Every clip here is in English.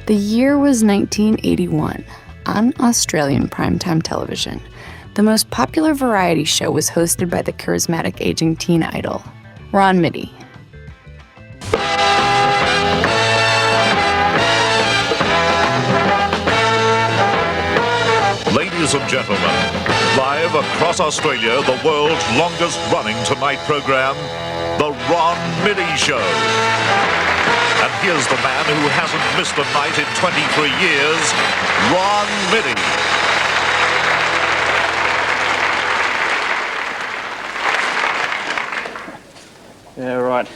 The year was 1981. On Australian primetime television, the most popular variety show was hosted by the charismatic aging teen idol, Ron Middy. Ladies and gentlemen, live across Australia, the world's longest-running tonight program, The Ron Middy Show. And here's the man who hasn't missed a night in 23 years, Ron Middy. Yeah, right.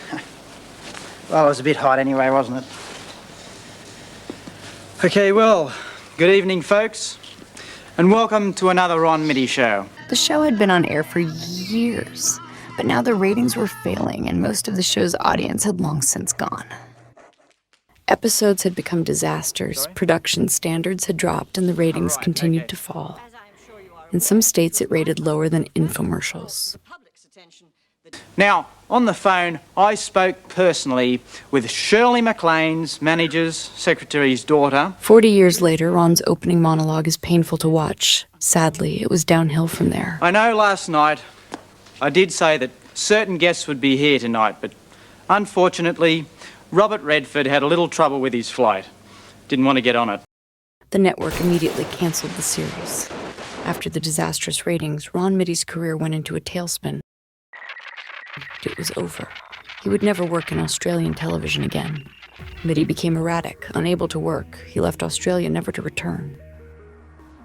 Well, it was a bit hot anyway, wasn't it? Okay, well, good evening, folks, and welcome to another Ron Middy Show. The show had been on air for years, but now the ratings were failing and most of the show's audience had long since gone. Episodes had become disasters, production standards had dropped, and the ratings continued to fall. In some states, it rated lower than infomercials. Now, on the phone, I spoke personally with Shirley MacLaine's manager's secretary's daughter. 40 years later, Ron's opening monologue is painful to watch. Sadly, it was downhill from there. I know last night I did say that certain guests would be here tonight, but unfortunately, Robert Redford had a little trouble with his flight. Didn't want to get on it. The network immediately canceled the series. After the disastrous ratings, Ron Middy's career went into a tailspin. It was over. He would never work in Australian television again. Middy became erratic, unable to work. He left Australia never to return.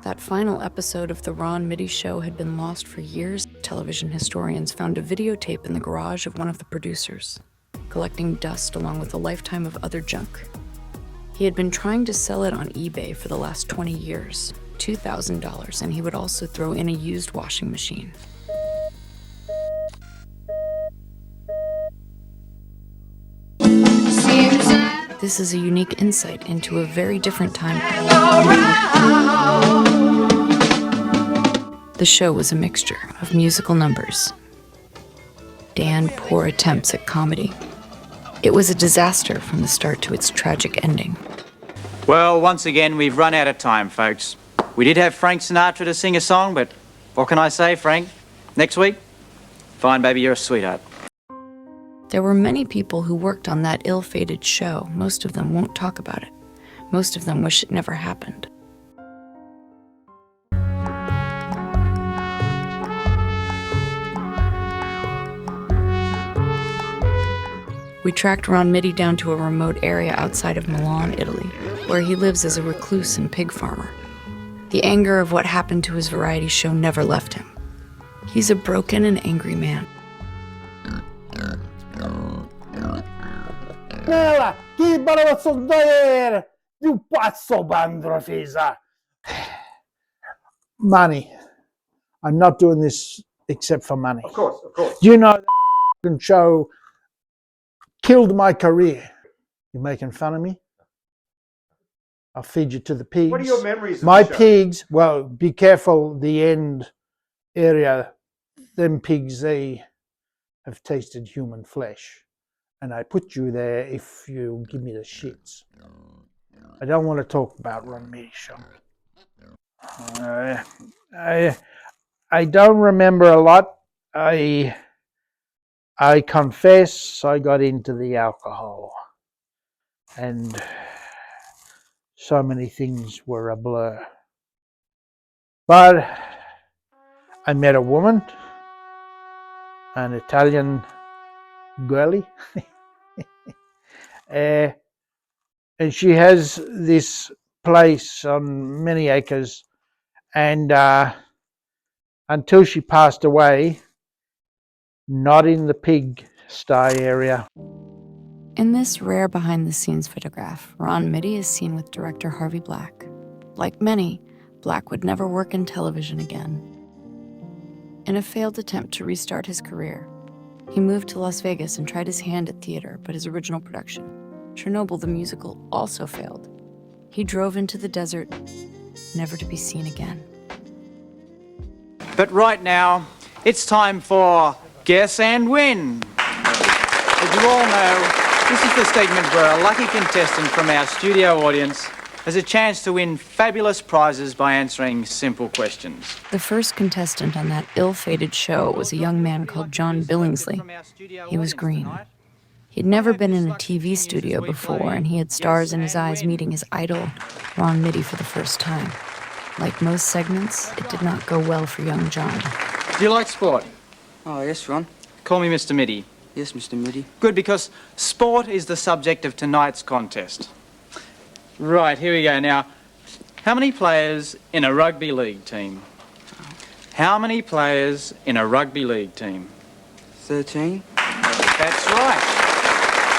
That final episode of The Ron Middy Show had been lost for years. Television historians found a videotape in the garage of one of the producers, collecting dust along with a lifetime of other junk. He had been trying to sell it on eBay for the last 20 years, $2,000, and he would also throw in a used washing machine. This is a unique insight into a very different time. The show was a mixture of musical numbers and poor attempts at comedy. It was a disaster from the start to its tragic ending. Well, once again, we've run out of time, folks. We did have Frank Sinatra to sing a song, but what can I say, Frank? Next week? Fine, baby, you're a sweetheart. There were many people who worked on that ill-fated show. Most of them won't talk about it. Most of them wish it never happened. We tracked Ron Middy down to a remote area outside of Milan, Italy, where he lives as a recluse and pig farmer. The anger of what happened to his variety show never left him. He's a broken and angry man. Nella, chi balavazzo dare? You pazzo bandrofisa. Money. I'm not doing this except for money. Of course. Do you know that show killed my career? You're making fun of me? I'll feed you to the pigs. What are your memories of my the show? pigs, well, be careful, the end area, them pigs, they have tasted human flesh. And I put you there if you give me the shits. I don't want to talk about Ron Middy Show. I don't remember a lot. I confess I got into the alcohol. And so many things were a blur. But I met a woman, an Italian girlie, and she has this place on many acres, and until she passed away, not in the pig sty area. In this rare behind-the-scenes photograph, Ron Middy is seen with director Harvey Black. Like many, Black would never work in television again. In a failed attempt to restart his career, he moved to Las Vegas and tried his hand at theater, but his original production, Chernobyl the musical, also failed. He drove into the desert, never to be seen again. But right now, it's time for Guess and Win. As you all know, this is the segment where a lucky contestant from our studio audience There's a chance to win fabulous prizes by answering simple questions. The first contestant on that ill-fated show was a young man called John Billingsley. He was green. He'd never been in a TV studio before, and he had stars in his eyes meeting his idol, Ron Middy, for the first time. Like most segments, it did not go well for young John. Do you like sport? Oh, yes, Ron. Call me Mr. Middy. Yes, Mr. Middy. Good, because sport is the subject of tonight's contest. Right, here we go. Now, how many players in a rugby league team? How many players in a rugby league team? 13. That's right.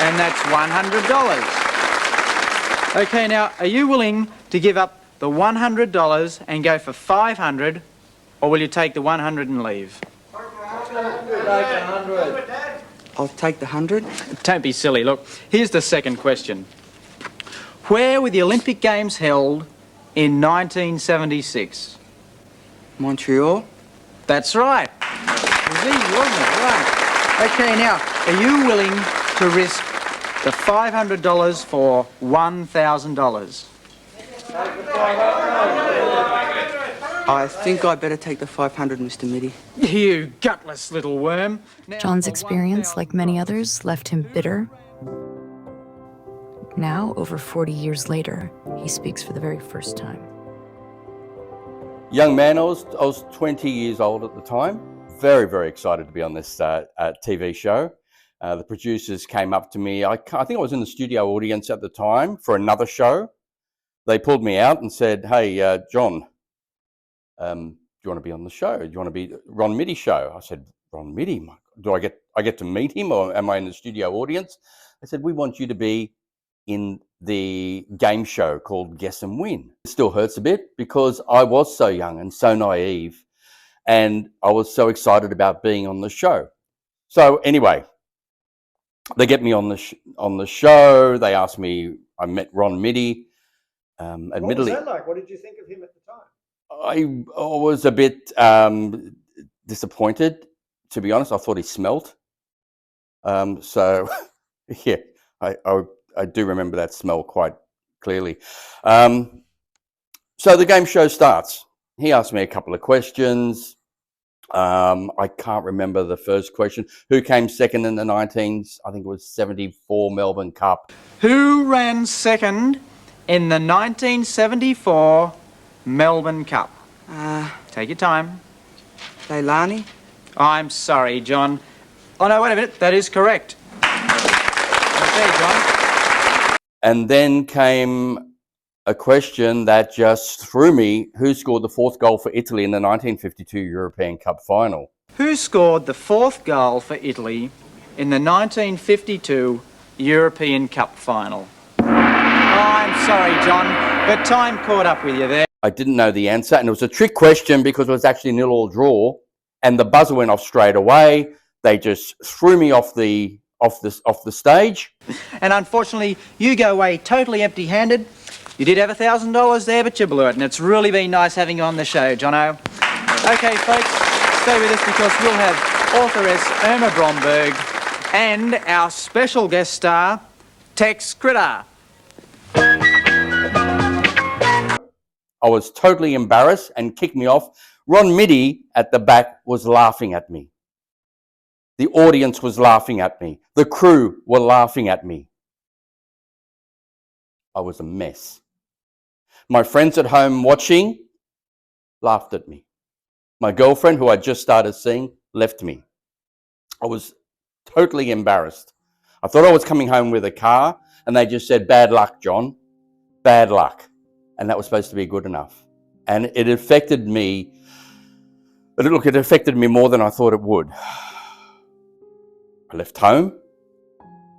And that's $100. Okay, now, are you willing to give up the $100 and go for $500, or will you take the 100 and leave? I'll take the 100. Don't be silly. Look, here's the second question. Where were the Olympic Games held in 1976? Montreal. That's right. It was easy, wasn't it? Right. Okay, now, are you willing to risk the $500 for $1,000? I think I better take the 500, Mr. Middy. You gutless little worm. Now, John's for experience, like many $1,000. others, left him bitter. Now, over 40 years later, he speaks for the very first time. Young man, I was 20 years old at the time. Very, very excited to be on this TV show. The producers came up to me. I think I was in the studio audience at the time for another show. They pulled me out and said, "Hey, John, do you want to be on the show? Do you want to be Ron Middy Show?" I said, "Ron Middy? Do I get to meet him, or am I in the studio audience?" They said, "We want you to be in the game show called Guess and Win." It still hurts a bit because I was so young and so naive, and I was so excited about being on the show. So anyway, they get me on the show. They asked me. I met Ron Middy. Admittedly, what was that like? What did you think of him at the time? I was a bit disappointed, to be honest. I thought he smelt. So yeah, I do remember that smell quite clearly. So the game show starts. He asked me a couple of questions. I can't remember the first question. Who came second in the I think it was 74 Melbourne Cup? Who ran second in the 1974 Melbourne Cup? Take your time. Leilani. I'm sorry, John. Oh, no, wait a minute. That is correct. Okay, John. And then came a question that just threw me. Who scored the fourth goal for Italy in the 1952 European Cup final? Who scored the fourth goal for Italy in the 1952 European Cup final? Oh, I'm sorry, John, but time caught up with you there. I didn't know the answer, and it was a trick question because it was actually 0-0 draw, and the buzzer went off straight away. They just threw me off the stage. And unfortunately, you go away totally empty-handed. You did have $1,000 there, but you blew it, and it's really been nice having you on the show, Jono. Okay, folks, stay with us because we'll have authoress Irma Bromberg and our special guest star, Tex Critter. I was totally embarrassed and kicked me off. Ron Middy at the back was laughing at me. The audience was laughing at me. The crew were laughing at me. I was a mess. My friends at home watching laughed at me. My girlfriend, who I just started seeing, left me. I was totally embarrassed. I thought I was coming home with a car, and they just said, "Bad luck, John. Bad luck." And that was supposed to be good enough. And it affected me. Look, it affected me more than I thought it would. I left home.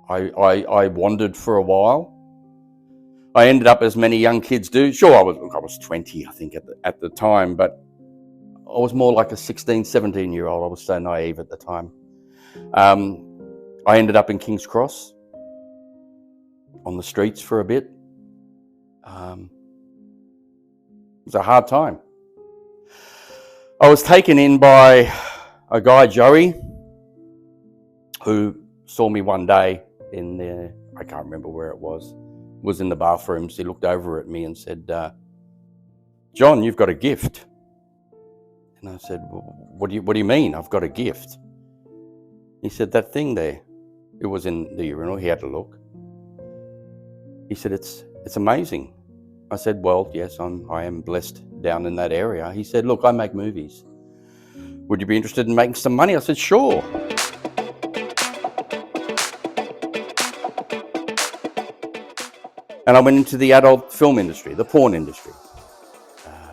I wandered for a while. I ended up as many young kids do. Sure, I was 20, I think, at the time, but I was more like a 16, 17-year-old. I was so naive at the time. I ended up in King's Cross on the streets for a bit. It was a hard time. I was taken in by a guy, Joey, who saw me one day in the, I can't remember where it was. was in the bathrooms. He looked over at me and said, John, you've got a gift. And I said, well, what do you mean I've got a gift? He said, that thing there, it was in the urinal. He had a look. He said, it's amazing. I said, well, yes, I am blessed down in that area. He said, look, I make movies. Would you be interested in making some money? I said, sure. And I went into the adult film industry, the porn industry.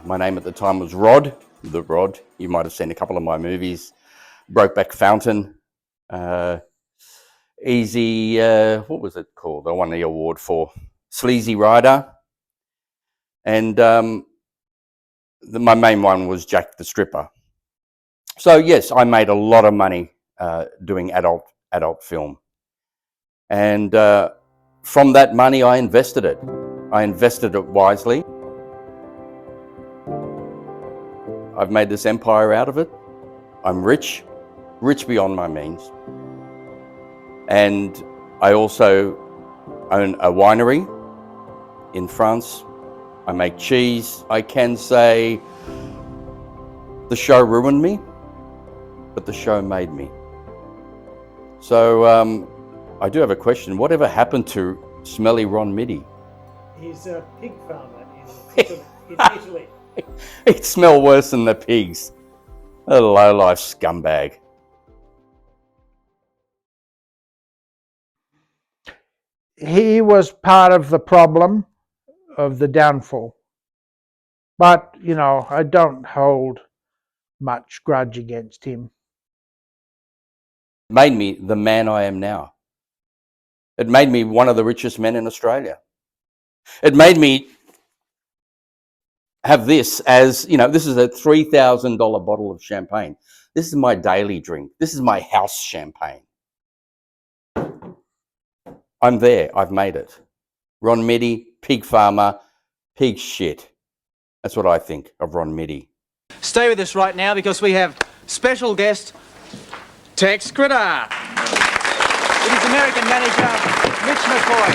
My name at the time was Rod, the Rod. You might have seen a couple of my movies. Brokeback Fountain, Easy, what was it called? I won the award for Sleazy Rider. And my main one was Jack the Stripper. So yes, I made a lot of money doing adult film. And from that money, I invested it. I invested it wisely. I've made this empire out of it. I'm rich beyond my means. And I also own a winery in France. I make cheese. I can say the show ruined me, but the show made me. So I do have a question. Whatever happened to smelly Ron Middy? He's a pig farmer in Italy. He'd smell worse than the pigs. A low-life scumbag. He was part of the problem of the downfall. But, you know, I don't hold much grudge against him. It made me the man I am now. It made me one of the richest men in Australia. It made me have this as, you know, this is a $3,000 bottle of champagne. This is my daily drink. This is my house champagne. I'm there. I've made it. Ron Middy, pig farmer, pig shit. That's what I think of Ron Middy. Stay with us right now because we have special guest Tex Critter. It is American manager Mitch McCoy.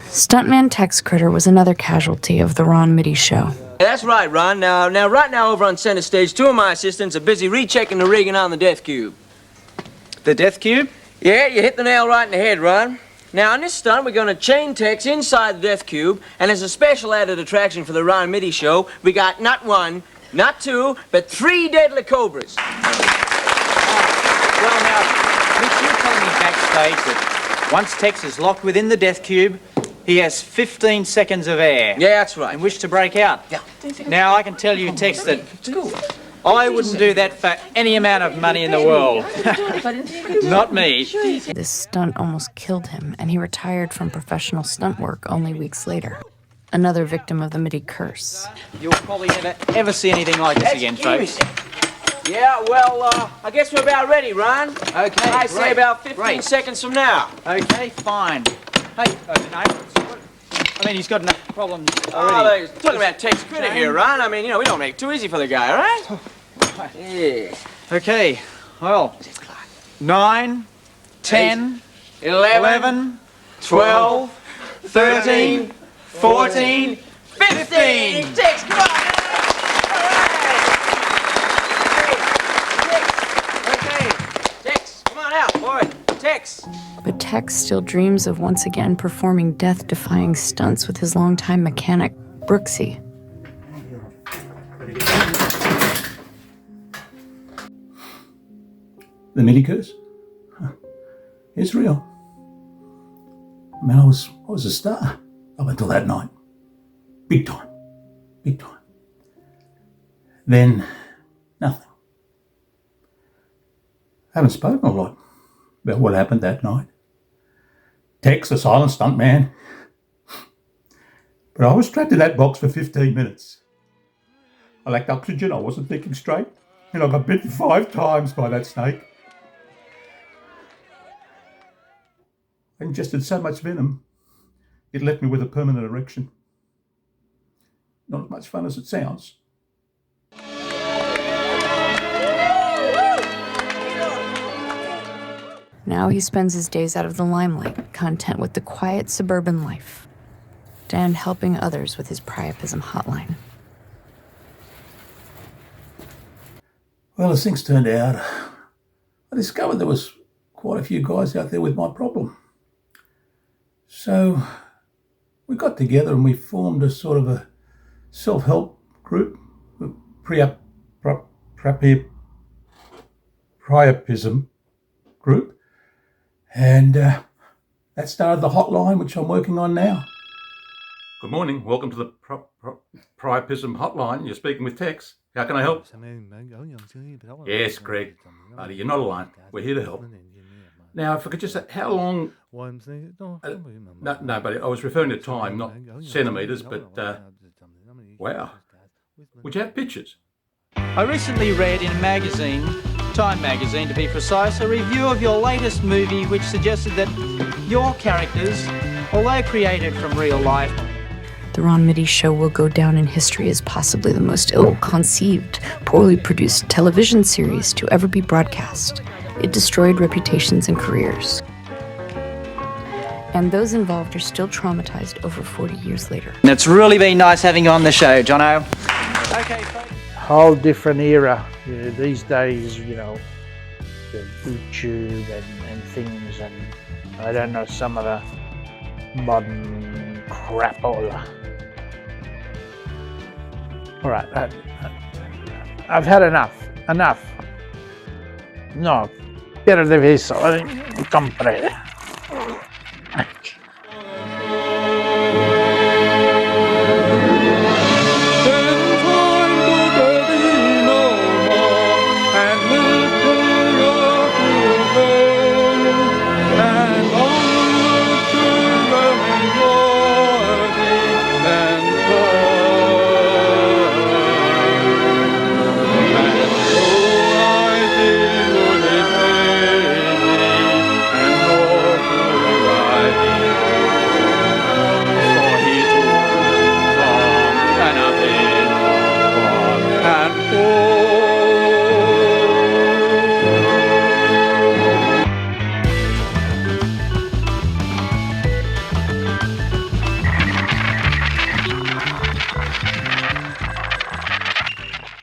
Stuntman Tex Critter was another casualty of the Ron Middy Show. That's right, Ron. Now, right now over on center stage, two of my assistants are busy rechecking the rigging on the death cube. The death cube? Yeah, you hit the nail right in the head, Ron. Now, on this stunt, we're going to chain Tex inside the death cube, and as a special added attraction for the Ron Middy Show, we got not one, not two, but 3 deadly cobras. Well, now, Mitch, you're telling me backstage that once Tex is locked within the death cube, he has 15 seconds of air. Yeah, that's right. In which to break out. Yeah. Now, I can tell you, Tex, that I wouldn't do that for any amount of money in the world. Not me. This stunt almost killed him, and he retired from professional stunt work only weeks later. Another victim of the Middy curse. You'll probably never, ever see anything like this again, folks. Yeah, well, I guess we're about ready, Ron. Okay, I say about 15 seconds from now. Okay, fine. Hey, I mean, he's got enough problems Oh, already. talking about Tex Critter here, Ron. I mean, you know, we don't make it too easy for the guy, all right? Yeah. Okay, well, 9, 10, 11, 12, 13, 14, 15. Tex, come on! Okay, Tex, come on out, boy. Tex. But Tex still dreams of once again performing death-defying stunts with his longtime mechanic, Brooksy. The Middy curse? Huh. It's real. I mean, I was a star up until that night. Big time. Big time. Then, nothing. I haven't spoken a lot about what happened that night. Tex, the silent stunt man. But I was trapped in that box for 15 minutes. I lacked oxygen, I wasn't thinking straight, and I got bitten 5 times by that snake. I ingested so much venom, it left me with a permanent erection. Not as much fun as it sounds. Now he spends his days out of the limelight, content with the quiet suburban life, and helping others with his priapism hotline. Well, as things turned out, I discovered there was quite a few guys out there with my problem. So we got together and we formed a sort of a self-help group, priapism group, and that started the hotline, which I'm working on now. Good morning. Welcome to the priapism hotline. You're speaking with Tex. How can I help? Yes, Greg. Buddy, you're not alone. We're here to help. Now, if I could just say, how long... No, buddy, I was referring to time, not centimetres, but... wow. Would you have pictures? I recently read in a magazine, Time magazine to be precise, a review of your latest movie which suggested that your characters, although created from real life... The Ron Middy Show will go down in history as possibly the most ill-conceived, poorly produced television series to ever be broadcast. It destroyed reputations and careers. And those involved are still traumatized over 40 years later. And it's really been nice having you on the show, Jono. Okay, folks. Whole different era. You know, these days, you know, the YouTube and things, and I don't know, some of the modern crapola. All right, I've had enough. No, pierde viso, compré.